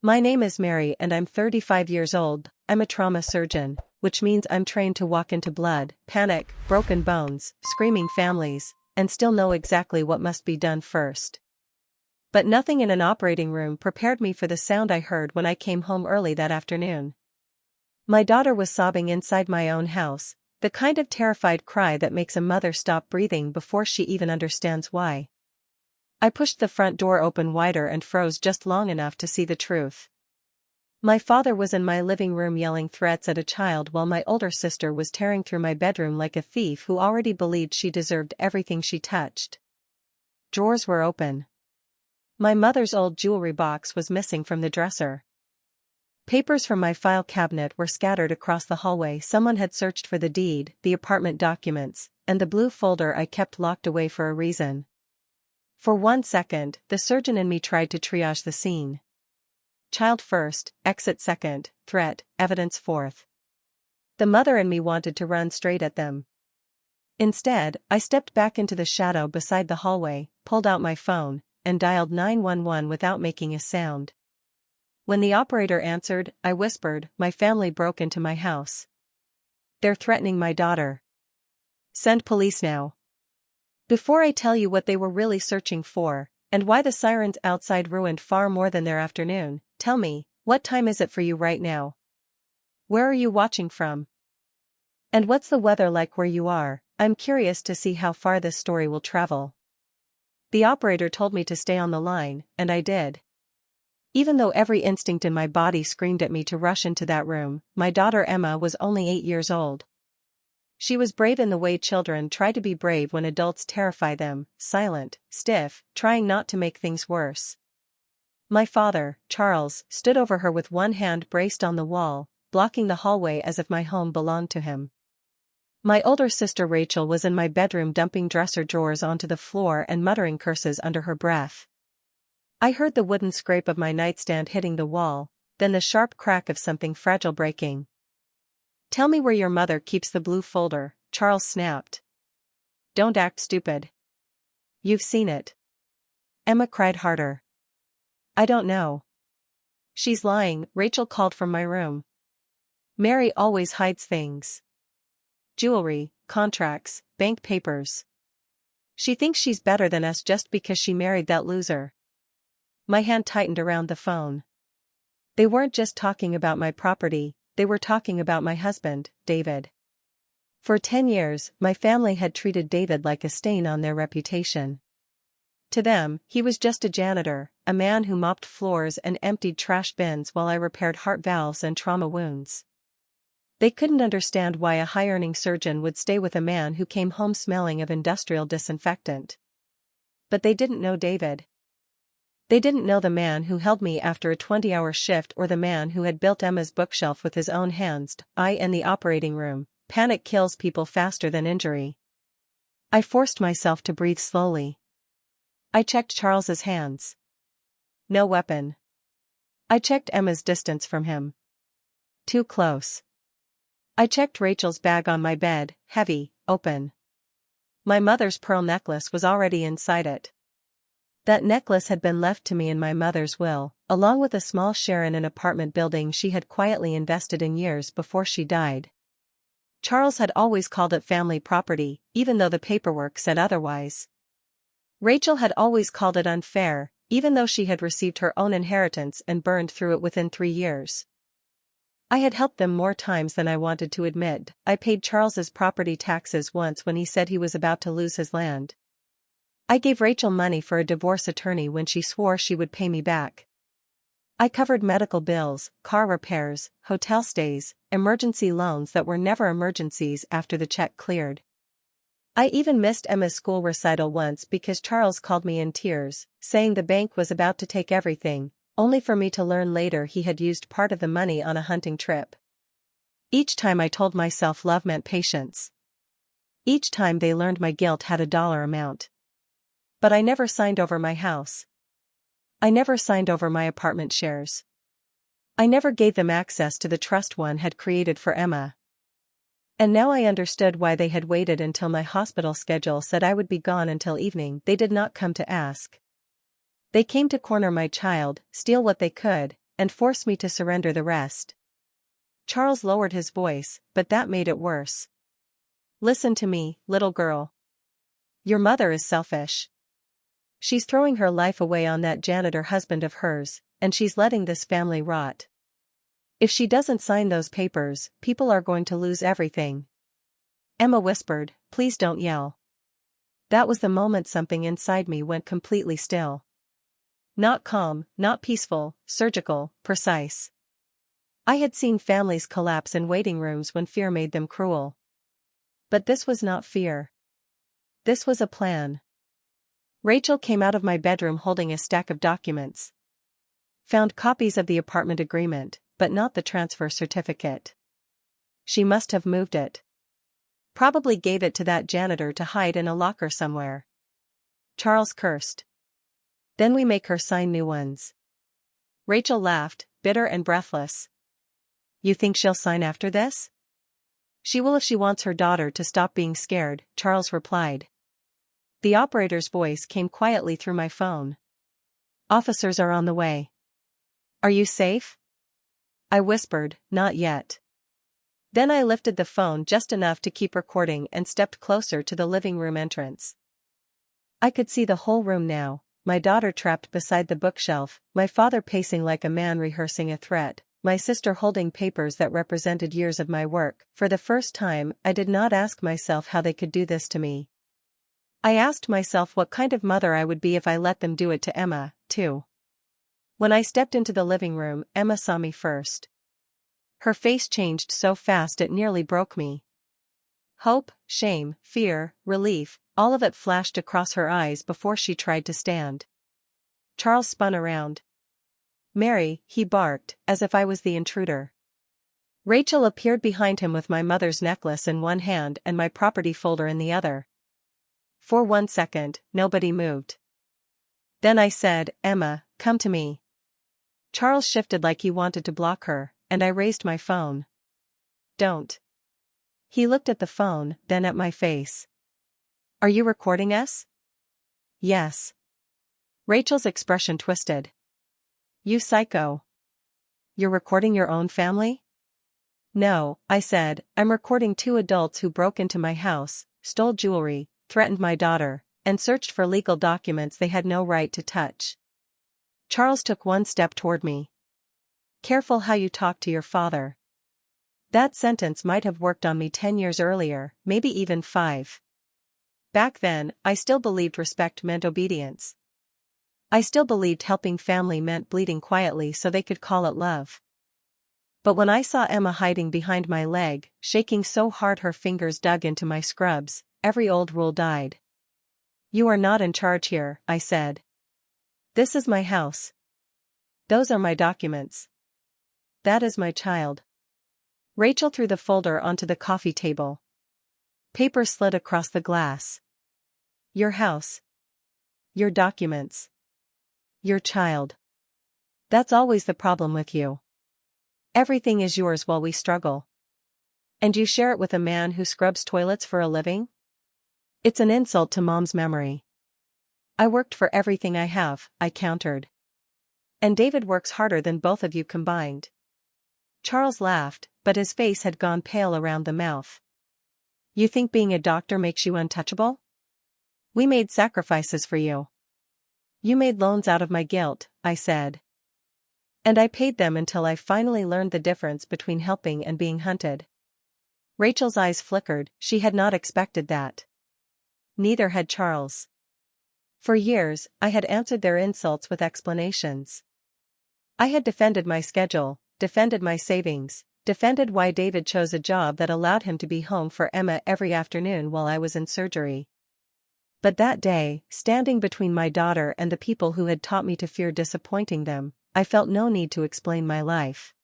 My name is Mary and I'm 35 years old. I'm a trauma surgeon, which means I'm trained to walk into blood, panic, broken bones, screaming families, and still know exactly what must be done first. But nothing in an operating room prepared me for the sound I heard when I came home early that afternoon. My daughter was sobbing inside my own house, the kind of terrified cry that makes a mother stop breathing before she even understands why. I pushed the front door open wider and froze just long enough to see the truth. My father was in my living room yelling threats at a child while my older sister was tearing through my bedroom like a thief who already believed she deserved everything she touched. Drawers were open. My mother's old jewelry box was missing from the dresser. Papers from my file cabinet were scattered across the hallway. Someone had searched for the deed, the apartment documents, and the blue folder I kept locked away for a reason. For 1 second, the surgeon in me tried to triage the scene. Child first, exit second, threat, evidence fourth. The mother in me wanted to run straight at them. Instead, I stepped back into the shadow beside the hallway, pulled out my phone, and dialed 911 without making a sound. When the operator answered, I whispered, "My family broke into my house. They're threatening my daughter. Send police now." Before I tell you what they were really searching for, and why the sirens outside ruined far more than their afternoon, tell me, what time is it for you right now? Where are you watching from? And what's the weather like where you are? I'm curious to see how far this story will travel. The operator told me to stay on the line, and I did. Even though every instinct in my body screamed at me to rush into that room, my daughter Emma was only 8 years old. She was brave in the way children try to be brave when adults terrify them, silent, stiff, trying not to make things worse. My father, Charles, stood over her with one hand braced on the wall, blocking the hallway as if my home belonged to him. My older sister Rachel was in my bedroom dumping dresser drawers onto the floor and muttering curses under her breath. I heard the wooden scrape of my nightstand hitting the wall, then the sharp crack of something fragile breaking. "Tell me where your mother keeps the blue folder," Charles snapped. "Don't act stupid. You've seen it." Emma cried harder. "I don't know." "She's lying," Rachel called from my room. "Mary always hides things. Jewelry, contracts, bank papers. She thinks she's better than us just because she married that loser." My hand tightened around the phone. They weren't just talking about my property, they were talking about my husband, David. For 10 years, my family had treated David like a stain on their reputation. To them, he was just a janitor, a man who mopped floors and emptied trash bins while I repaired heart valves and trauma wounds. They couldn't understand why a high-earning surgeon would stay with a man who came home smelling of industrial disinfectant. But they didn't know David. They didn't know the man who held me after a 20-hour shift or the man who had built Emma's bookshelf with his own hands. In the operating room, panic kills people faster than injury. I forced myself to breathe slowly. I checked Charles's hands. No weapon. I checked Emma's distance from him. Too close. I checked Rachel's bag on my bed, heavy, open. My mother's pearl necklace was already inside it. That necklace had been left to me in my mother's will, along with a small share in an apartment building she had quietly invested in years before she died. Charles had always called it family property, even though the paperwork said otherwise. Rachel had always called it unfair, even though she had received her own inheritance and burned through it within 3 years. I had helped them more times than I wanted to admit. I paid Charles's property taxes once when he said he was about to lose his land. I gave Rachel money for a divorce attorney when she swore she would pay me back. I covered medical bills, car repairs, hotel stays, emergency loans that were never emergencies after the check cleared. I even missed Emma's school recital once because Charles called me in tears, saying the bank was about to take everything, only for me to learn later he had used part of the money on a hunting trip. Each time I told myself love meant patience. Each time they learned my guilt had a dollar amount. But I never signed over my house. I never signed over my apartment shares. I never gave them access to the trust one had created for Emma. And now I understood why they had waited until my hospital schedule said I would be gone until evening. They did not come to ask. They came to corner my child, steal what they could, and force me to surrender the rest. Charles lowered his voice, but that made it worse. Listen to me, little girl. Your mother is selfish. She's throwing her life away on that janitor husband of hers, and she's letting this family rot. If she doesn't sign those papers, people are going to lose everything. Emma whispered, please don't yell. That was the moment something inside me went completely still. Not calm, not peaceful, surgical, precise. I had seen families collapse in waiting rooms when fear made them cruel. But this was not fear. This was a plan. Rachel came out of my bedroom holding a stack of documents. Found copies of the apartment agreement, but not the transfer certificate. She must have moved it. Probably gave it to that janitor to hide in a locker somewhere. Charles cursed. Then we make her sign new ones. Rachel laughed, bitter and breathless. You think she'll sign after this? She will if she wants her daughter to stop being scared, Charles replied. The operator's voice came quietly through my phone. Officers are on the way. Are you safe? I whispered, not yet. Then I lifted the phone just enough to keep recording and stepped closer to the living room entrance. I could see the whole room now, my daughter trapped beside the bookshelf, my father pacing like a man rehearsing a threat, my sister holding papers that represented years of my work. For the first time, I did not ask myself how they could do this to me. I asked myself what kind of mother I would be if I let them do it to Emma, too. When I stepped into the living room, Emma saw me first. Her face changed so fast it nearly broke me. Hope, shame, fear, relief, all of it flashed across her eyes before she tried to stand. Charles spun around. Mary, he barked, as if I was the intruder. Rachel appeared behind him with my mother's necklace in one hand and my property folder in the other. For 1 second, nobody moved. Then I said, Emma, come to me. Charles shifted like he wanted to block her, and I raised my phone. Don't. He looked at the phone, then at my face. Are you recording us? Yes. Rachel's expression twisted. You psycho. You're recording your own family? No, I said, I'm recording 2 adults who broke into my house, stole jewelry, threatened my daughter, and searched for legal documents they had no right to touch. Charles took 1 step toward me. Careful how you talk to your father. That sentence might have worked on me 10 years earlier, maybe even 5. Back then, I still believed respect meant obedience. I still believed helping family meant bleeding quietly so they could call it love. But when I saw Emma hiding behind my leg, shaking so hard her fingers dug into my scrubs, every old rule died. You are not in charge here, I said. This is my house. Those are my documents. That is my child. Rachel threw the folder onto the coffee table. Paper slid across the glass. Your house. Your documents. Your child. That's always the problem with you. Everything is yours while we struggle. And you share it with a man who scrubs toilets for a living? It's an insult to Mom's memory. I worked for everything I have, I countered. And David works harder than both of you combined. Charles laughed, but his face had gone pale around the mouth. You think being a doctor makes you untouchable? We made sacrifices for you. You made loans out of my guilt, I said. And I paid them until I finally learned the difference between helping and being hunted. Rachel's eyes flickered, she had not expected that. Neither had Charles. For years, I had answered their insults with explanations. I had defended my schedule, defended my savings, defended why David chose a job that allowed him to be home for Emma every afternoon while I was in surgery. But that day, standing between my daughter and the people who had taught me to fear disappointing them, I felt no need to explain my life.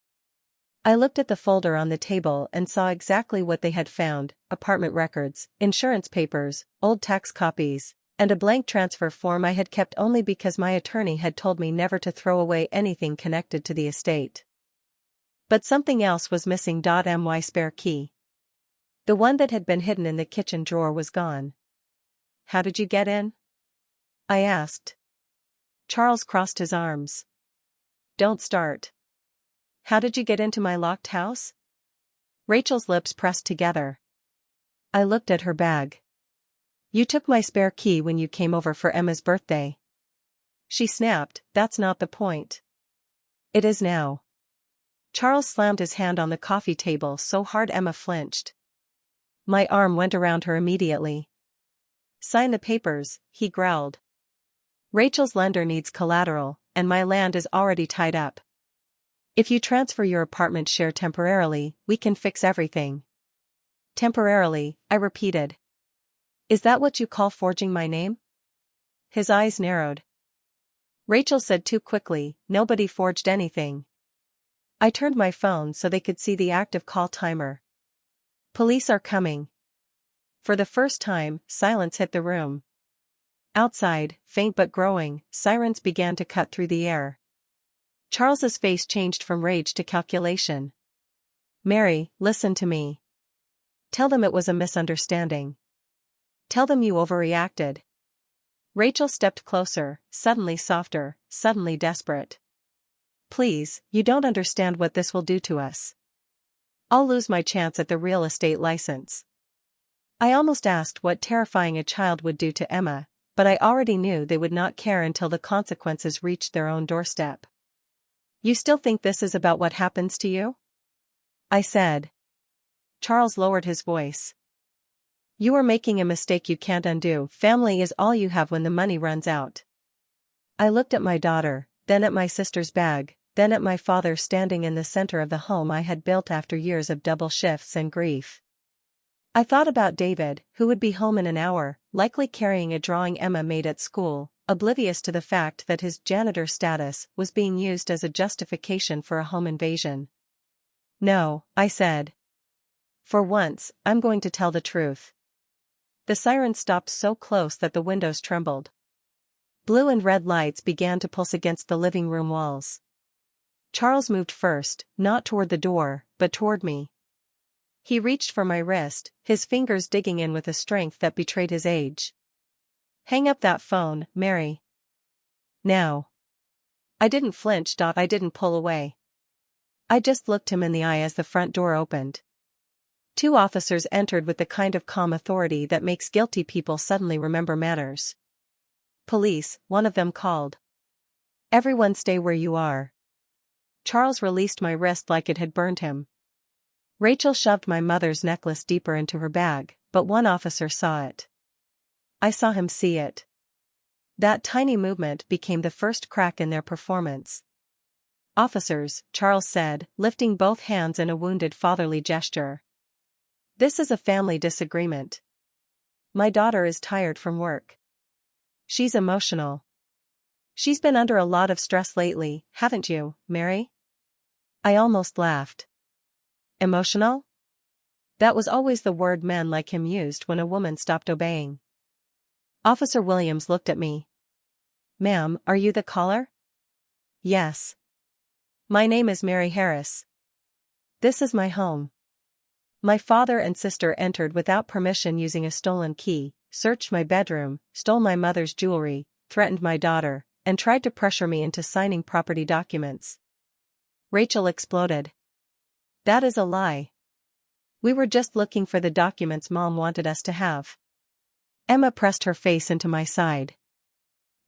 I looked at the folder on the table and saw exactly what they had found: apartment records, insurance papers, old tax copies, and a blank transfer form I had kept only because my attorney had told me never to throw away anything connected to the estate. But something else was missing. My spare key. The one that had been hidden in the kitchen drawer was gone. How did you get in? I asked. Charles crossed his arms. Don't start. How did you get into my locked house? Rachel's lips pressed together. I looked at her bag. You took my spare key when you came over for Emma's birthday. She snapped, that's not the point. It is now. Charles slammed his hand on the coffee table so hard Emma flinched. My arm went around her immediately. Sign the papers, he growled. Rachel's lender needs collateral, and my land is already tied up. If you transfer your apartment share temporarily, we can fix everything. Temporarily, I repeated. Is that what you call forging my name? His eyes narrowed. Rachel said too quickly, nobody forged anything. I turned my phone so they could see the active call timer. Police are coming. For the first time, silence hit the room. Outside, faint but growing, sirens began to cut through the air. Charles's face changed from rage to calculation. Mary, listen to me. Tell them it was a misunderstanding. Tell them you overreacted. Rachel stepped closer, suddenly softer, suddenly desperate. Please, you don't understand what this will do to us. I'll lose my chance at the real estate license. I almost asked what terrifying a child would do to Emma, but I already knew they would not care until the consequences reached their own doorstep. You still think this is about what happens to you? I said. Charles lowered his voice. You are making a mistake you can't undo. Family is all you have when the money runs out. I looked at my daughter, then at my sister's bag, then at my father standing in the center of the home I had built after years of double shifts and grief. I thought about David, who would be home in an hour, likely carrying a drawing Emma made at school, oblivious to the fact that his janitor status was being used as a justification for a home invasion. No, I said. For once, I'm going to tell the truth. The siren stopped so close that the windows trembled. Blue and red lights began to pulse against the living room walls. Charles moved first, not toward the door, but toward me. He reached for my wrist, his fingers digging in with a strength that betrayed his age. Hang up that phone, Mary. Now. I didn't flinch. I didn't pull away. I just looked him in the eye as the front door opened. 2 officers entered with the kind of calm authority that makes guilty people suddenly remember manners. Police, one of them called. Everyone stay where you are. Charles released my wrist like it had burned him. Rachel shoved my mother's necklace deeper into her bag, but one officer saw it. I saw him see it. That tiny movement became the first crack in their performance. Officers, Charles said, lifting both hands in a wounded fatherly gesture. This is a family disagreement. My daughter is tired from work. She's emotional. She's been under a lot of stress lately, haven't you, Mary? I almost laughed. Emotional? That was always the word men like him used when a woman stopped obeying. Officer Williams looked at me. Ma'am, are you the caller? Yes. My name is Mary Harris. This is my home. My father and sister entered without permission using a stolen key, searched my bedroom, stole my mother's jewelry, threatened my daughter, and tried to pressure me into signing property documents. Rachel exploded. That is a lie. We were just looking for the documents Mom wanted us to have. Emma pressed her face into my side.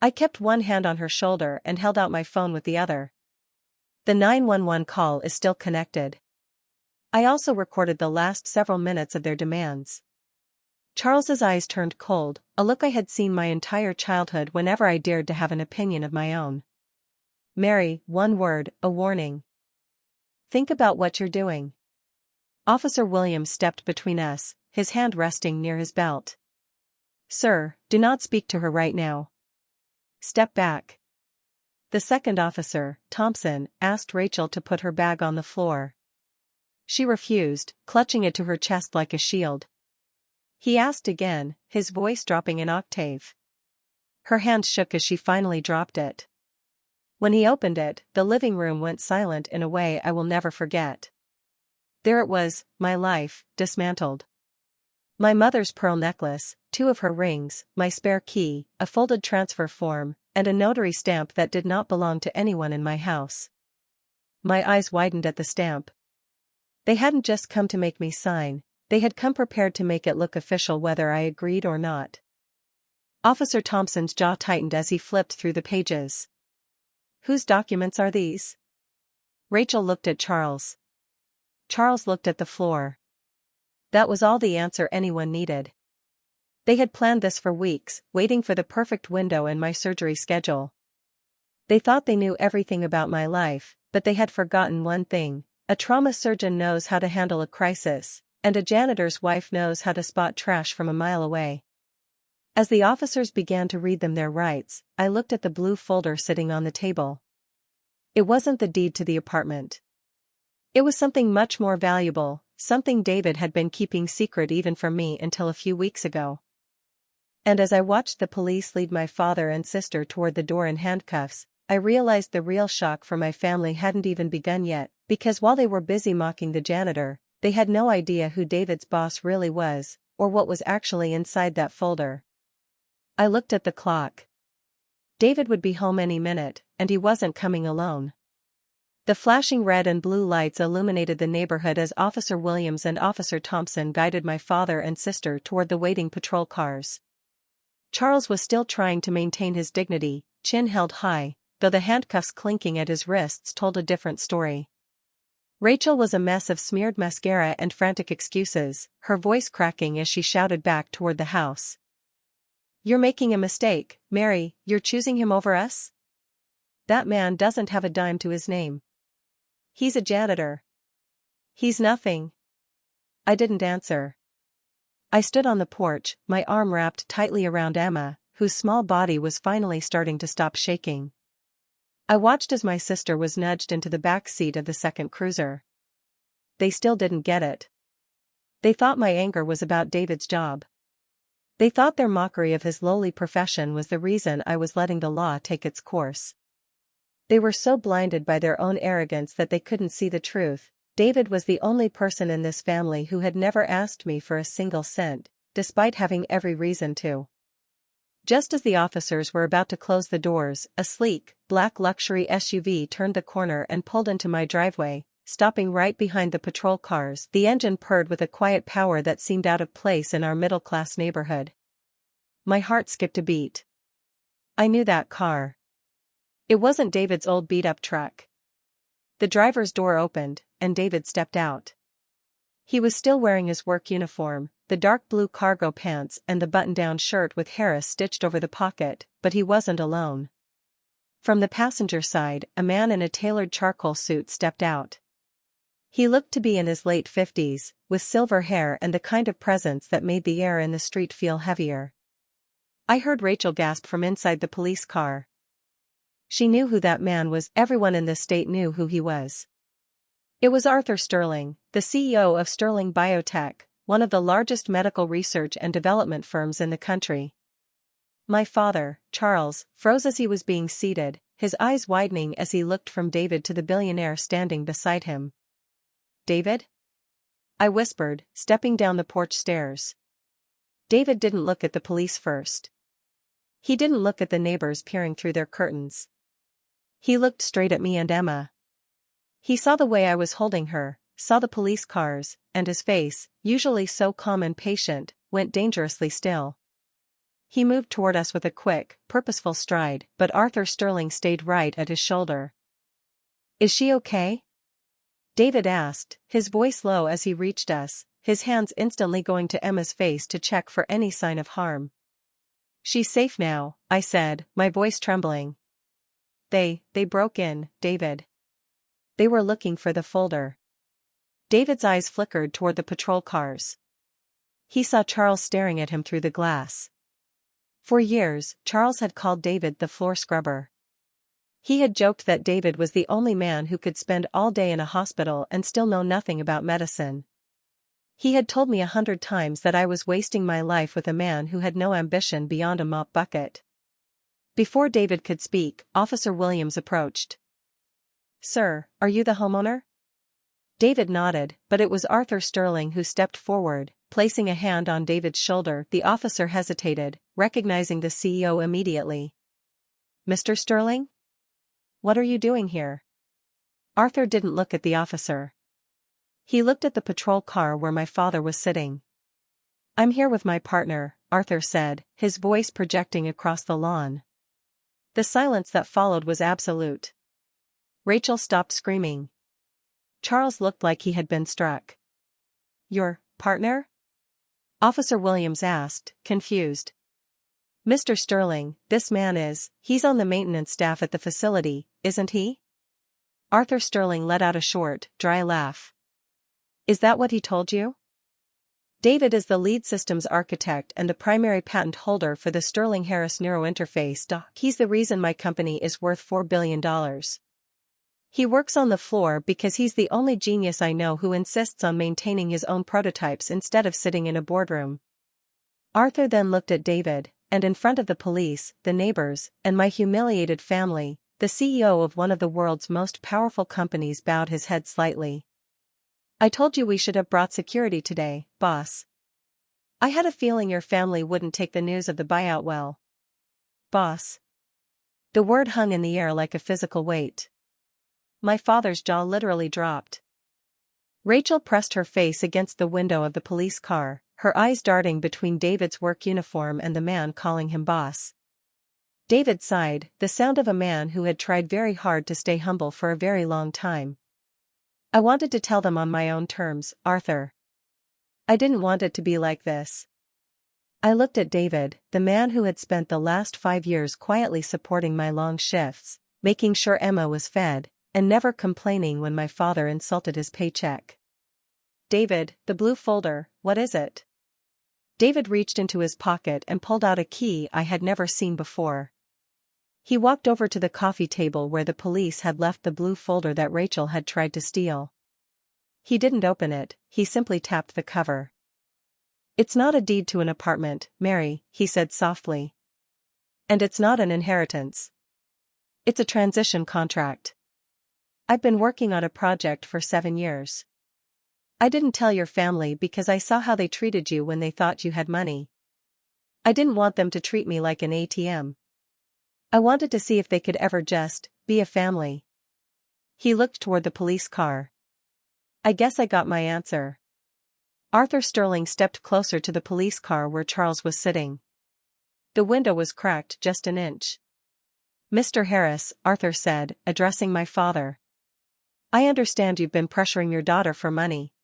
I kept one hand on her shoulder and held out my phone with the other. The 911 call is still connected. I also recorded the last several minutes of their demands. Charles's eyes turned cold, a look I had seen my entire childhood whenever I dared to have an opinion of my own. Mary, one word, a warning. Think about what you're doing. Officer Williams stepped between us, his hand resting near his belt. Sir, do not speak to her right now. Step back. The second officer, Thompson, asked Rachel to put her bag on the floor. She refused, clutching it to her chest like a shield. He asked again, his voice dropping an octave. Her hand shook as she finally dropped it. When he opened it, the living room went silent in a way I will never forget. There it was, my life, dismantled. My mother's pearl necklace, 2 of her rings, my spare key, a folded transfer form, and a notary stamp that did not belong to anyone in my house. My eyes widened at the stamp. They hadn't just come to make me sign, they had come prepared to make it look official whether I agreed or not. Officer Thompson's jaw tightened as he flipped through the pages. Whose documents are these? Rachel looked at Charles. Charles looked at the floor. That was all the answer anyone needed. They had planned this for weeks, waiting for the perfect window in my surgery schedule. They thought they knew everything about my life, but they had forgotten one thing: a trauma surgeon knows how to handle a crisis, and a janitor's wife knows how to spot trash from a mile away. As the officers began to read them their rights, I looked at the blue folder sitting on the table. It wasn't the deed to the apartment. It was something much more valuable, something David had been keeping secret even from me until a few weeks ago. And as I watched the police lead my father and sister toward the door in handcuffs, I realized the real shock for my family hadn't even begun yet, because while they were busy mocking the janitor, they had no idea who David's boss really was, or what was actually inside that folder. I looked at the clock. David would be home any minute, and he wasn't coming alone. The flashing red and blue lights illuminated the neighborhood as Officer Williams and Officer Thompson guided my father and sister toward the waiting patrol cars. Charles was still trying to maintain his dignity, chin held high, though the handcuffs clinking at his wrists told a different story. Rachel was a mess of smeared mascara and frantic excuses, her voice cracking as she shouted back toward the house. "You're making a mistake, Mary, you're choosing him over us? That man doesn't have a dime to his name. He's a janitor. He's nothing." I didn't answer. I stood on the porch, my arm wrapped tightly around Emma, whose small body was finally starting to stop shaking. I watched as my sister was nudged into the back seat of the second cruiser. They still didn't get it. They thought my anger was about David's job. They thought their mockery of his lowly profession was the reason I was letting the law take its course. They were so blinded by their own arrogance that they couldn't see the truth. David was the only person in this family who had never asked me for a single cent, despite having every reason to. Just as the officers were about to close the doors, a sleek, black luxury SUV turned the corner and pulled into my driveway, stopping right behind the patrol cars. The engine purred with a quiet power that seemed out of place in our middle-class neighborhood. My heart skipped a beat. I knew that car. It wasn't David's old beat-up truck. The driver's door opened, and David stepped out. He was still wearing his work uniform, the dark blue cargo pants and the button-down shirt with Harris stitched over the pocket, but he wasn't alone. From the passenger side, a man in a tailored charcoal suit stepped out. He looked to be in his late 50s, with silver hair and the kind of presence that made the air in the street feel heavier. I heard Rachel gasp from inside the police car. She knew who that man was. Everyone in the state knew who he was. It was Arthur Sterling, the CEO of Sterling Biotech, one of the largest medical research and development firms in the country. My father, Charles, froze as he was being seated, his eyes widening as he looked from David to the billionaire standing beside him. "David?" I whispered, stepping down the porch stairs. David didn't look at the police first. He didn't look at the neighbors peering through their curtains. He looked straight at me and Emma. He saw the way I was holding her, saw the police cars, and his face, usually so calm and patient, went dangerously still. He moved toward us with a quick, purposeful stride, but Arthur Sterling stayed right at his shoulder. "Is she okay?" David asked, his voice low as he reached us, his hands instantly going to Emma's face to check for any sign of harm. "She's safe now," I said, my voice trembling. They broke in, David. They were looking for the folder." David's eyes flickered toward the patrol cars. He saw Charles staring at him through the glass. For years, Charles had called David the floor scrubber. He had joked that David was the only man who could spend all day in a hospital and still know nothing about medicine. He had told me 100 times that I was wasting my life with a man who had no ambition beyond a mop bucket. Before David could speak, Officer Williams approached. "Sir, are you the homeowner?" David nodded, but it was Arthur Sterling who stepped forward, placing a hand on David's shoulder. The officer hesitated, recognizing the CEO immediately. "Mr. Sterling? What are you doing here?" Arthur didn't look at the officer. He looked at the patrol car where my father was sitting. "I'm here with my partner," Arthur said, his voice projecting across the lawn. The silence that followed was absolute. Rachel stopped screaming. Charles looked like he had been struck. "Your partner?" Officer Williams asked, confused. "Mr. Sterling, this man he's on the maintenance staff at the facility, isn't he?" Arthur Sterling let out a short, dry laugh. "Is that what he told you?" "David is the lead systems architect and the primary patent holder for the Sterling Harris neurointerface. He's the reason my company is worth $4 billion. He works on the floor because he's the only genius I know who insists on maintaining his own prototypes instead of sitting in a boardroom." Arthur then looked at David, and in front of the police, the neighbors, and my humiliated family, the CEO of one of the world's most powerful companies bowed his head slightly. "I told you we should have brought security today, boss. I had a feeling your family wouldn't take the news of the buyout well." "Boss." The word hung in the air like a physical weight. My father's jaw literally dropped. Rachel pressed her face against the window of the police car, her eyes darting between David's work uniform and the man calling him boss. David sighed, the sound of a man who had tried very hard to stay humble for a very long time. "I wanted to tell them on my own terms, Arthur. I didn't want it to be like this." I looked at David, the man who had spent the last 5 years quietly supporting my long shifts, making sure Emma was fed, and never complaining when my father insulted his paycheck. "David, the blue folder, what is it?" David reached into his pocket and pulled out a key I had never seen before. He walked over to the coffee table where the police had left the blue folder that Rachel had tried to steal. He didn't open it, he simply tapped the cover. "It's not a deed to an apartment, Mary," he said softly. "And it's not an inheritance. It's a transition contract. I've been working on a project for 7 years. I didn't tell your family because I saw how they treated you when they thought you had money. I didn't want them to treat me like an ATM. I wanted to see if they could ever just be a family." He looked toward the police car. "I guess I got my answer." Arthur Sterling stepped closer to the police car where Charles was sitting. The window was cracked just an inch. "Mr. Harris," Arthur said, addressing my father. "I understand you've been pressuring your daughter for money.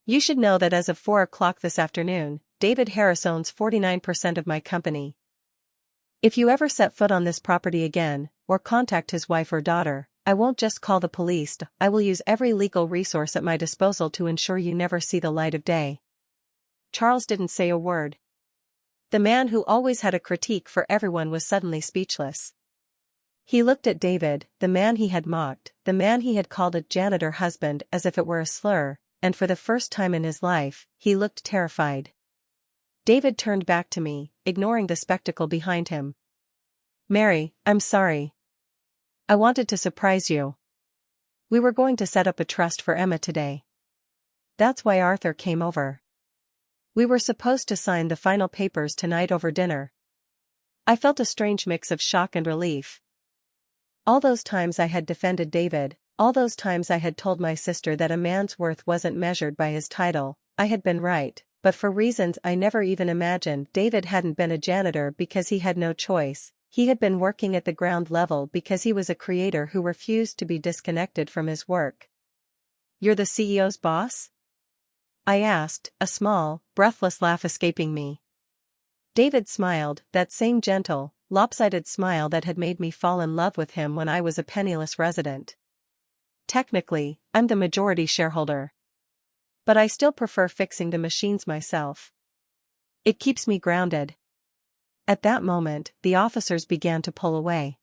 You should know that as of 4 o'clock this afternoon, David Harris owns 49% of my company. If you ever set foot on this property again, or contact his wife or daughter, I won't just call the police, I will use every legal resource at my disposal to ensure you never see the light of day." Charles didn't say a word. The man who always had a critique for everyone was suddenly speechless. He looked at David, the man he had mocked, the man he had called a janitor husband as if it were a slur, and for the first time in his life, he looked terrified. David turned back to me, ignoring the spectacle behind him. "Mary, I'm sorry. I wanted to surprise you. We were going to set up a trust for Emma today. That's why Arthur came over. We were supposed to sign the final papers tonight over dinner." I felt a strange mix of shock and relief. All those times I had defended David, all those times I had told my sister that a man's worth wasn't measured by his title, I had been right, but for reasons I never even imagined. David hadn't been a janitor because he had no choice, he had been working at the ground level because he was a creator who refused to be disconnected from his work. "You're the CEO's boss?" I asked, a small, breathless laugh escaping me. David smiled, that same gentle, lopsided smile that had made me fall in love with him when I was a penniless resident. "Technically, I'm the majority shareholder. But I still prefer fixing the machines myself. It keeps me grounded." At that moment, the officers began to pull away.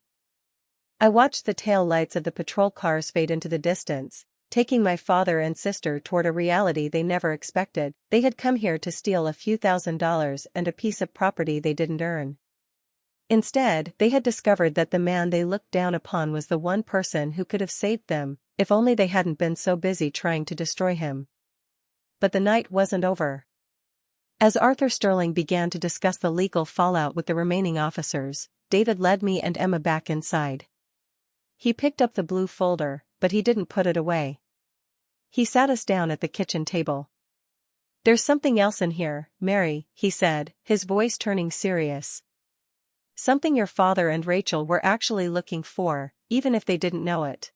I watched the tail lights of the patrol cars fade into the distance, taking my father and sister toward a reality they never expected. They had come here to steal a few $1,000s and a piece of property they didn't earn. Instead, they had discovered that the man they looked down upon was the one person who could have saved them, if only they hadn't been so busy trying to destroy him. But the night wasn't over. As Arthur Sterling began to discuss the legal fallout with the remaining officers, David led me and Emma back inside. He picked up the blue folder, but he didn't put it away. He sat us down at the kitchen table. "There's something else in here, Mary," he said, his voice turning serious. "Something your father and Rachel were actually looking for, even if they didn't know it.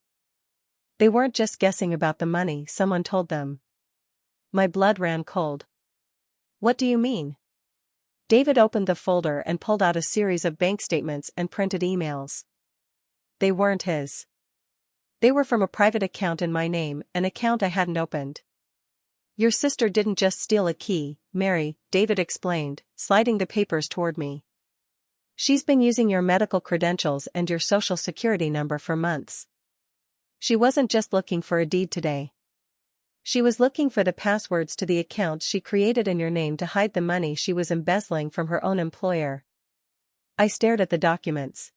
They weren't just guessing about the money someone told them." My blood ran cold. "What do you mean?" David opened the folder and pulled out a series of bank statements and printed emails. They weren't his. They were from a private account in my name, an account I hadn't opened. "Your sister didn't just steal a key, Mary," David explained, sliding the papers toward me. "She's been using your medical credentials and your social security number for months. She wasn't just looking for a deed today. She was looking for the passwords to the accounts she created in your name to hide the money she was embezzling from her own employer." I stared at the documents.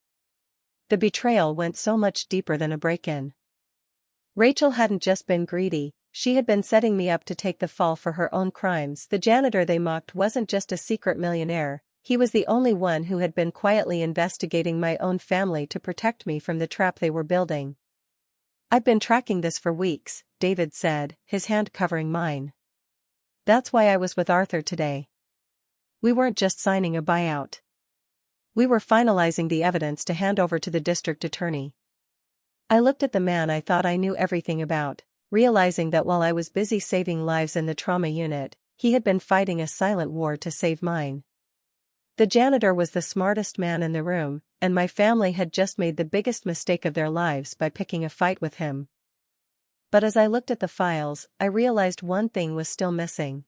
The betrayal went so much deeper than a break-in. Rachel hadn't just been greedy, she had been setting me up to take the fall for her own crimes. The janitor they mocked wasn't just a secret millionaire, he was the only one who had been quietly investigating my own family to protect me from the trap they were building. "I've been tracking this for weeks," David said, his hand covering mine. "That's why I was with Arthur today. We weren't just signing a buyout. We were finalizing the evidence to hand over to the district attorney." I looked at the man I thought I knew everything about, realizing that while I was busy saving lives in the trauma unit, he had been fighting a silent war to save mine. The janitor was the smartest man in the room, and my family had just made the biggest mistake of their lives by picking a fight with him. But as I looked at the files, I realized one thing was still missing.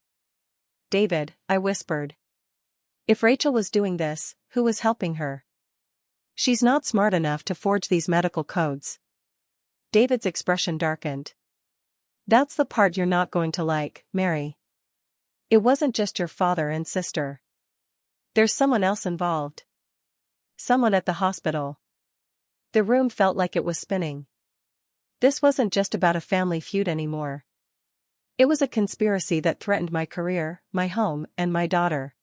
"David," I whispered. "If Rachel was doing this, who was helping her? She's not smart enough to forge these medical codes." David's expression darkened. "That's the part you're not going to like, Mary. It wasn't just your father and sister. There's someone else involved. Someone at the hospital." The room felt like it was spinning. This wasn't just about a family feud anymore. It was a conspiracy that threatened my career, my home, and my daughter.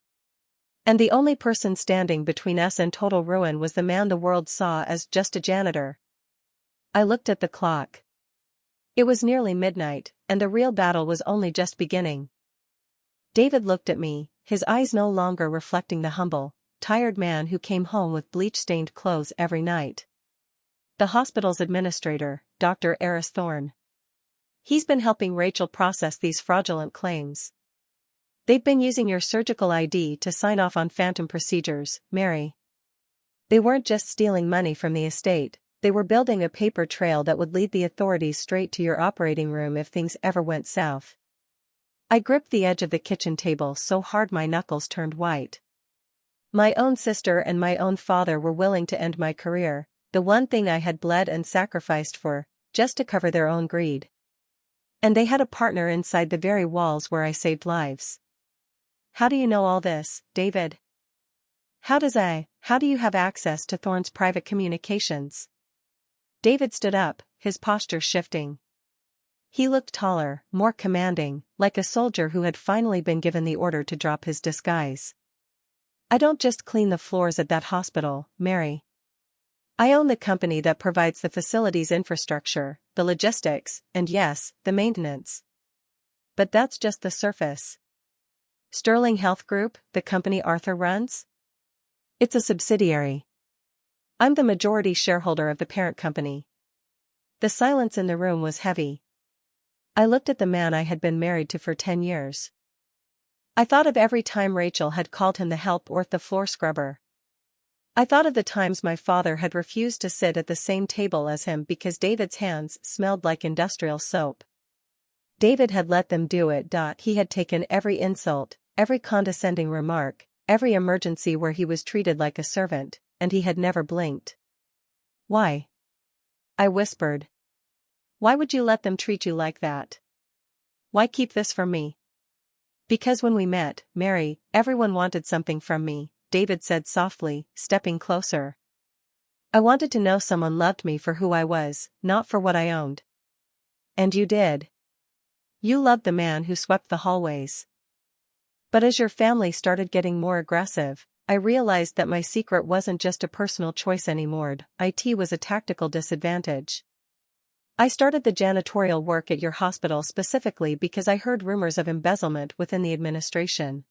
And the only person standing between us and total ruin was the man the world saw as just a janitor. I looked at the clock. It was nearly midnight, and the real battle was only just beginning. David looked at me, his eyes no longer reflecting the humble, tired man who came home with bleach-stained clothes every night. "The hospital's administrator, Dr. Eris Thorne. He's been helping Rachel process these fraudulent claims. They've been using your surgical ID to sign off on phantom procedures, Mary. They weren't just stealing money from the estate, they were building a paper trail that would lead the authorities straight to your operating room if things ever went south." I gripped the edge of the kitchen table so hard my knuckles turned white. My own sister and my own father were willing to end my career, the one thing I had bled and sacrificed for, just to cover their own greed. And they had a partner inside the very walls where I saved lives. "How do you know all this, David? How do you have access to Thorne's private communications?" David stood up, his posture shifting. He looked taller, more commanding, like a soldier who had finally been given the order to drop his disguise. "I don't just clean the floors at that hospital, Mary. I own the company that provides the facility's infrastructure, the logistics, and yes, the maintenance. But that's just the surface. Sterling Health Group, the company Arthur runs? It's a subsidiary. I'm the majority shareholder of the parent company." The silence in the room was heavy. I looked at the man I had been married to for 10 years. I thought of every time Rachel had called him the help or the floor scrubber. I thought of the times my father had refused to sit at the same table as him because David's hands smelled like industrial soap. David had let them do it. He had taken every insult, every condescending remark, every emergency where he was treated like a servant, and he had never blinked. "Why?" I whispered. "Why would you let them treat you like that? Why keep this from me?" "Because when we met, Mary, everyone wanted something from me," David said softly, stepping closer. "I wanted to know someone loved me for who I was, not for what I owned. And you did. You loved the man who swept the hallways. But as your family started getting more aggressive, I realized that my secret wasn't just a personal choice anymore, it was a tactical disadvantage. I started the janitorial work at your hospital specifically because I heard rumors of embezzlement within the administration.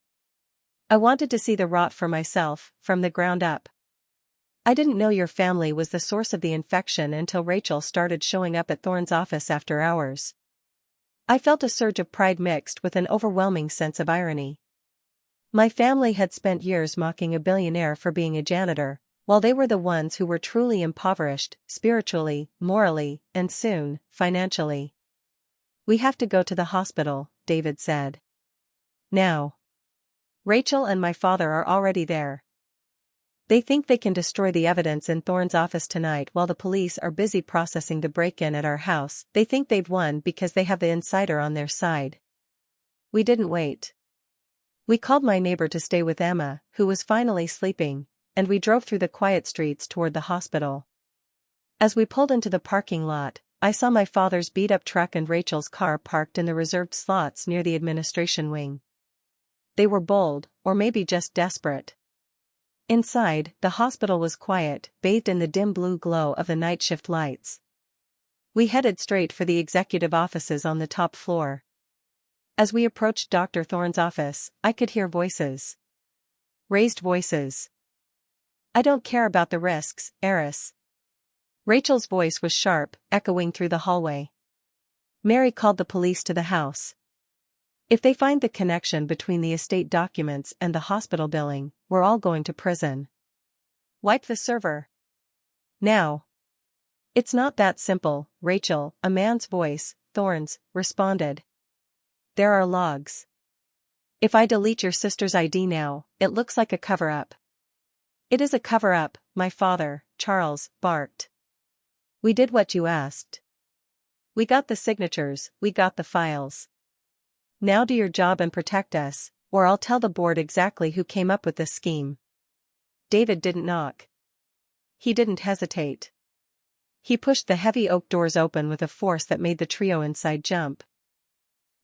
I wanted to see the rot for myself, from the ground up. I didn't know your family was the source of the infection until Rachel started showing up at Thorne's office after hours. I felt a surge of pride mixed with an overwhelming sense of irony. My family had spent years mocking a billionaire for being a janitor, while they were the ones who were truly impoverished, spiritually, morally, and soon, financially. We have to go to the hospital, David said. Now. Rachel and my father are already there. They think they can destroy the evidence in Thorne's office tonight while the police are busy processing the break-in at our house. They think they've won because they have the insider on their side. We didn't wait. We called my neighbor to stay with Emma, who was finally sleeping, and we drove through the quiet streets toward the hospital. As we pulled into the parking lot, I saw my father's beat-up truck and Rachel's car parked in the reserved slots near the administration wing. They were bold, or maybe just desperate. Inside, the hospital was quiet, bathed in the dim blue glow of the night shift lights. We headed straight for the executive offices on the top floor. As we approached Dr. Thorne's office, I could hear voices. Raised voices. I don't care about the risks, Eris. Rachel's voice was sharp, echoing through the hallway. Mary called the police to the house. If they find the connection between the estate documents and the hospital billing, we're all going to prison. Wipe the server. Now. It's not that simple, Rachel, a man's voice, Thorne's, responded. There are logs. If I delete your sister's ID now, it looks like a cover-up. It is a cover-up, my father, Charles, barked. We did what you asked. We got the signatures, we got the files. Now do your job and protect us, or I'll tell the board exactly who came up with this scheme. David didn't knock. He didn't hesitate. He pushed the heavy oak doors open with a force that made the trio inside jump.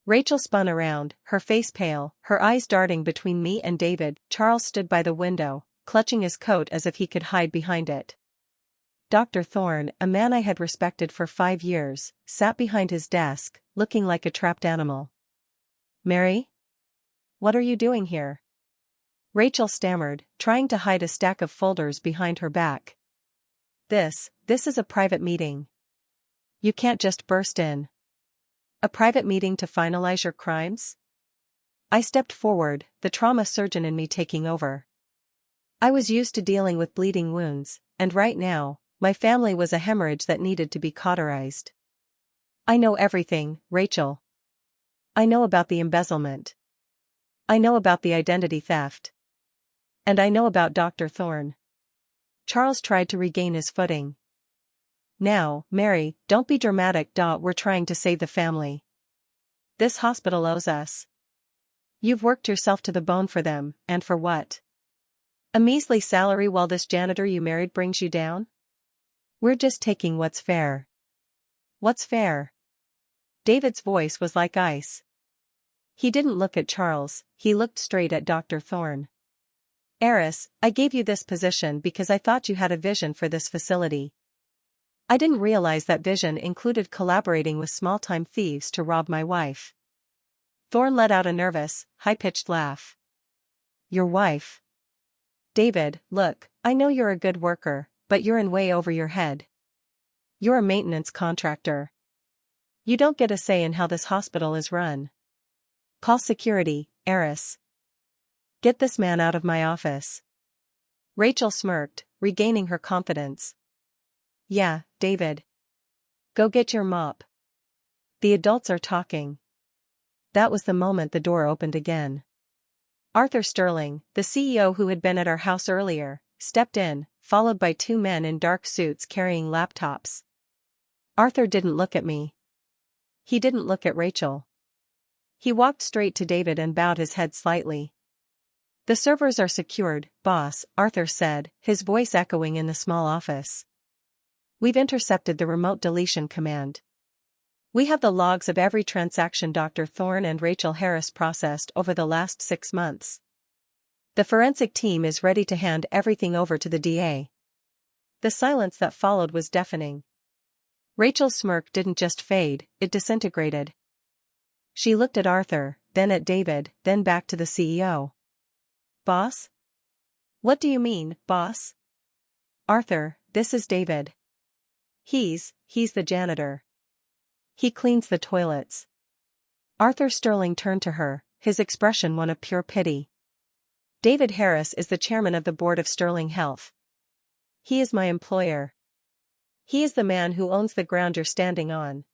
Rachel spun around, her face pale, her eyes darting between me and David. Charles stood by the window, clutching his coat as if he could hide behind it. Dr. Thorne, a man I had respected for 5 years, sat behind his desk, looking like a trapped animal. Mary? What are you doing here? Rachel stammered, trying to hide a stack of folders behind her back. This is a private meeting. You can't just burst in. A private meeting to finalize your crimes? I stepped forward, the trauma surgeon in me taking over. I was used to dealing with bleeding wounds, and right now, my family was a hemorrhage that needed to be cauterized. I know everything, Rachel. I know about the embezzlement. I know about the identity theft. And I know about Dr. Thorne. Charles tried to regain his footing. Now, Mary, don't be dramatic. We're trying to save the family. This hospital owes us. You've worked yourself to the bone for them, and for what? A measly salary while this janitor you married brings you down? We're just taking what's fair. What's fair? David's voice was like ice. He didn't look at Charles, he looked straight at Dr. Thorne. Eris, I gave you this position because I thought you had a vision for this facility. I didn't realize that vision included collaborating with small-time thieves to rob my wife. Thorne let out a nervous, high-pitched laugh. Your wife? David, look, I know you're a good worker, but you're in way over your head. You're a maintenance contractor. You don't get a say in how this hospital is run. Call security, Eris. Get this man out of my office. Rachel smirked, regaining her confidence. Yeah, David. Go get your mop. The adults are talking. That was the moment the door opened again. Arthur Sterling, the CEO who had been at our house earlier, stepped in, followed by 2 men in dark suits carrying laptops. Arthur didn't look at me. He didn't look at Rachel. He walked straight to David and bowed his head slightly. The servers are secured, boss, Arthur said, his voice echoing in the small office. We've intercepted the remote deletion command. We have the logs of every transaction Dr. Thorne and Rachel Harris processed over the last 6 months. The forensic team is ready to hand everything over to the DA. The silence that followed was deafening. Rachel's smirk didn't just fade, it disintegrated. She looked at Arthur, then at David, then back to the CEO. Boss? What do you mean, boss? Arthur, this is David. He's the janitor. He cleans the toilets. Arthur Sterling turned to her, his expression one of pure pity. David Harris is the chairman of the board of Sterling Health. He is my employer. He is the man who owns the ground you're standing on.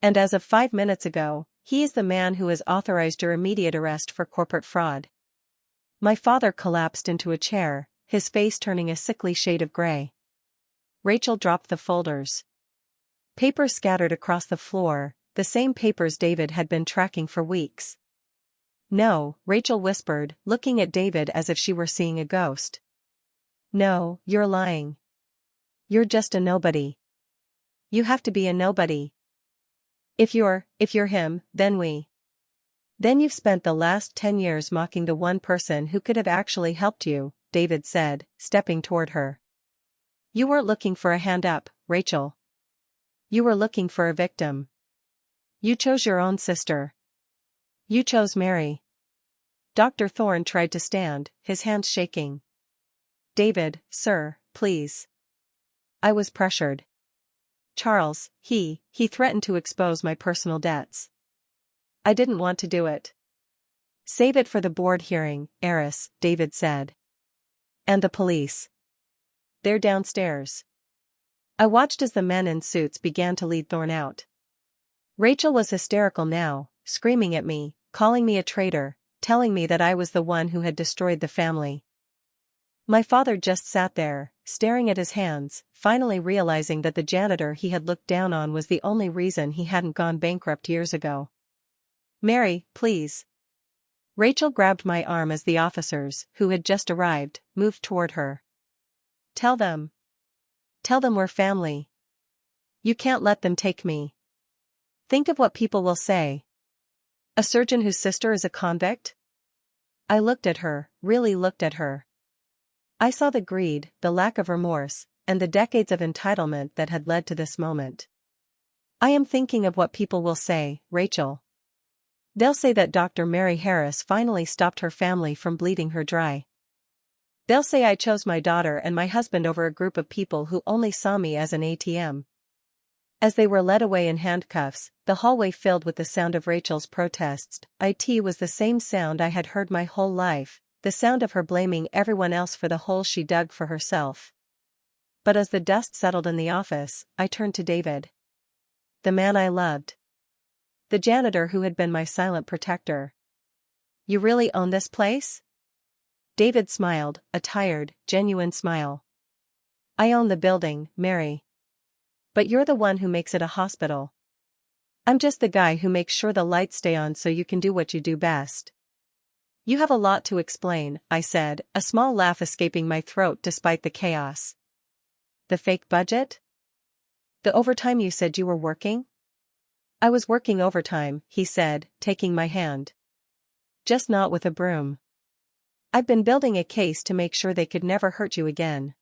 And as of 5 minutes ago, he is the man who has authorized your immediate arrest for corporate fraud. My father collapsed into a chair, his face turning a sickly shade of gray. Rachel dropped the folders. Papers scattered across the floor, the same papers David had been tracking for weeks. No, Rachel whispered, looking at David as if she were seeing a ghost. No, you're lying. You're just a nobody. You have to be a nobody. If you're him, then you've spent the last 10 years mocking the one person who could have actually helped you, David said, stepping toward her. You weren't looking for a hand up, Rachel. You were looking for a victim. You chose your own sister. You chose Mary. Dr. Thorne tried to stand, his hands shaking. David, sir, please. I was pressured. Charles, he threatened to expose my personal debts. I didn't want to do it. Save it for the board hearing, Eris, David said. And the police. They're downstairs. I watched as the men in suits began to lead Thorne out. Rachel was hysterical now, screaming at me, calling me a traitor, telling me that I was the one who had destroyed the family. My father just sat there, staring at his hands, finally realizing that the janitor he had looked down on was the only reason he hadn't gone bankrupt years ago. Mary, please. Rachel grabbed my arm as the officers, who had just arrived, moved toward her. Tell them we're family. You can't let them take me. Think of what people will say. A surgeon whose sister is a convict? I looked at her, really looked at her. I saw the greed, the lack of remorse, and the decades of entitlement that had led to this moment. I am thinking of what people will say, Rachel. They'll say that Dr. Mary Harris finally stopped her family from bleeding her dry. They'll say I chose my daughter and my husband over a group of people who only saw me as an ATM. As they were led away in handcuffs, the hallway filled with the sound of Rachel's protests. It was the same sound I had heard my whole life, the sound of her blaming everyone else for the hole she dug for herself. But as the dust settled in the office, I turned to David. The man I loved. The janitor who had been my silent protector. You really own this place? David smiled, a tired, genuine smile. I own the building, Mary. But you're the one who makes it a hospital. I'm just the guy who makes sure the lights stay on so you can do what you do best. You have a lot to explain, I said, a small laugh escaping my throat despite the chaos. The fake budget? The overtime you said you were working? I was working overtime, he said, taking my hand. Just not with a broom. I've been building a case to make sure they could never hurt you again.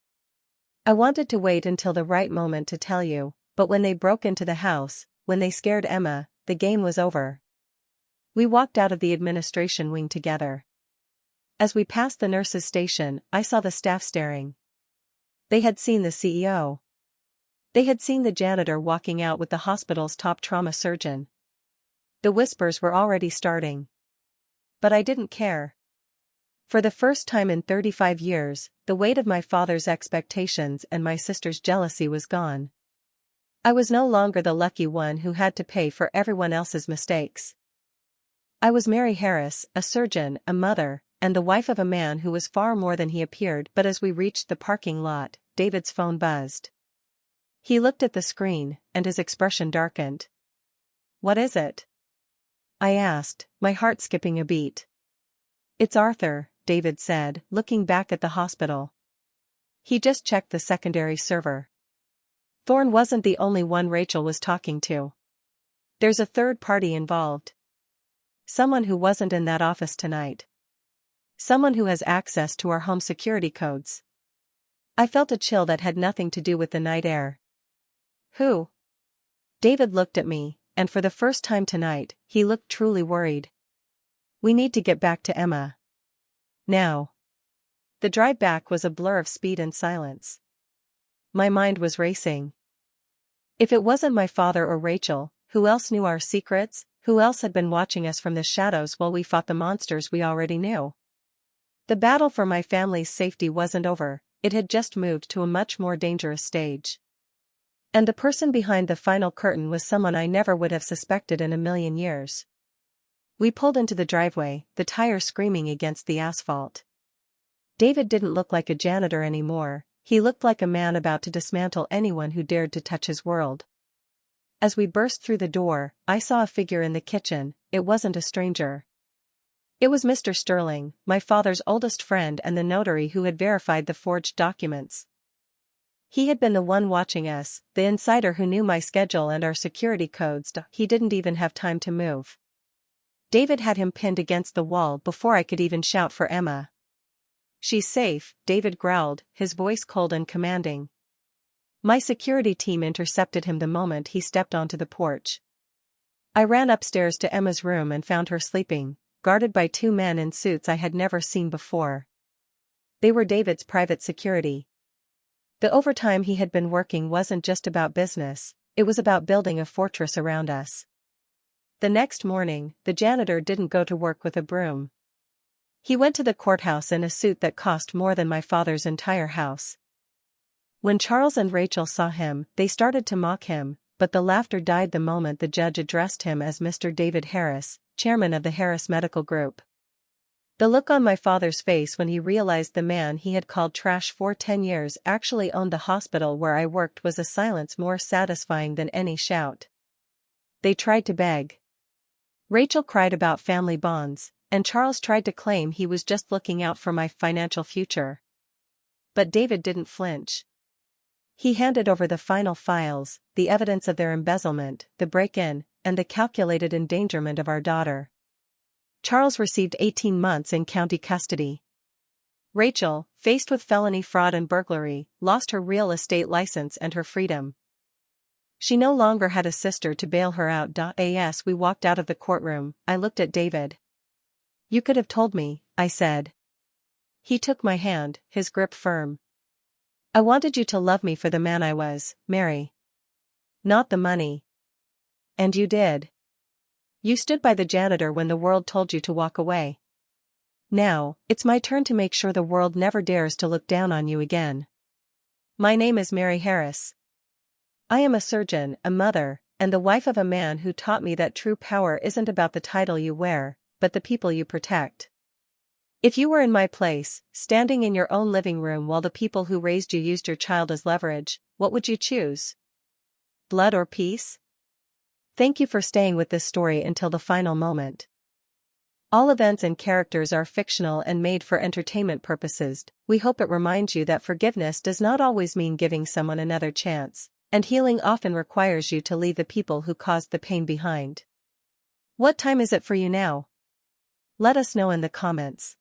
I wanted to wait until the right moment to tell you, but when they broke into the house, when they scared Emma, the game was over. We walked out of the administration wing together. As we passed the nurses' station, I saw the staff staring. They had seen the CEO. They had seen the janitor walking out with the hospital's top trauma surgeon. The whispers were already starting. But I didn't care. For the first time in 35 years, the weight of my father's expectations and my sister's jealousy was gone. I was no longer the lucky one who had to pay for everyone else's mistakes. I was Mary Harris, a surgeon, a mother, and the wife of a man who was far more than he appeared. But as we reached the parking lot, David's phone buzzed. He looked at the screen, and his expression darkened. What is it? I asked, my heart skipping a beat. It's Arthur, David said, looking back at the hospital. He just checked the secondary server. Thorne wasn't the only one Rachel was talking to. There's a third party involved. Someone who wasn't in that office tonight. Someone who has access to our home security codes. I felt a chill that had nothing to do with the night air. Who? David looked at me, and for the first time tonight, he looked truly worried. We need to get back to Emma. Now. The drive back was a blur of speed and silence. My mind was racing. If it wasn't my father or Rachel, who else knew our secrets? Who else had been watching us from the shadows while we fought the monsters we already knew? The battle for my family's safety wasn't over, it had just moved to a much more dangerous stage. And the person behind the final curtain was someone I never would have suspected in a million years. We pulled into the driveway, the tire screaming against the asphalt. David didn't look like a janitor anymore, he looked like a man about to dismantle anyone who dared to touch his world. As we burst through the door, I saw a figure in the kitchen. It wasn't a stranger. It was Mr. Sterling, my father's oldest friend and the notary who had verified the forged documents. He had been the one watching us, the insider who knew my schedule and our security codes. He didn't even have time to move. David had him pinned against the wall before I could even shout for Emma. "She's safe," David growled, his voice cold and commanding. My security team intercepted him the moment he stepped onto the porch. I ran upstairs to Emma's room and found her sleeping, guarded by two men in suits I had never seen before. They were David's private security. The overtime he had been working wasn't just about business, it was about building a fortress around us. The next morning, the janitor didn't go to work with a broom. He went to the courthouse in a suit that cost more than my father's entire house. When Charles and Rachel saw him, they started to mock him, but the laughter died the moment the judge addressed him as Mr. David Harris, chairman of the Harris Medical Group. The look on my father's face when he realized the man he had called trash for 10 years actually owned the hospital where I worked was a silence more satisfying than any shout. They tried to beg. Rachel cried about family bonds, and Charles tried to claim he was just looking out for my financial future. But David didn't flinch. He handed over the final files, the evidence of their embezzlement, the break-in, and the calculated endangerment of our daughter. Charles received 18 months in county custody. Rachel, faced with felony fraud and burglary, lost her real estate license and her freedom. She no longer had a sister to bail her out. As we walked out of the courtroom, I looked at David. "You could have told me," I said. He took my hand, his grip firm. "I wanted you to love me for the man I was, Mary. Not the money. And you did. You stood by the janitor when the world told you to walk away. Now, it's my turn to make sure the world never dares to look down on you again. My name is Mary Harris. I am a surgeon, a mother, and the wife of a man who taught me that true power isn't about the title you wear, but the people you protect. If you were in my place, standing in your own living room while the people who raised you used your child as leverage, what would you choose? Blood or peace?" Thank you for staying with this story until the final moment. All events and characters are fictional and made for entertainment purposes. We hope it reminds you that forgiveness does not always mean giving someone another chance, and healing often requires you to leave the people who caused the pain behind. What time is it for you now? Let us know in the comments.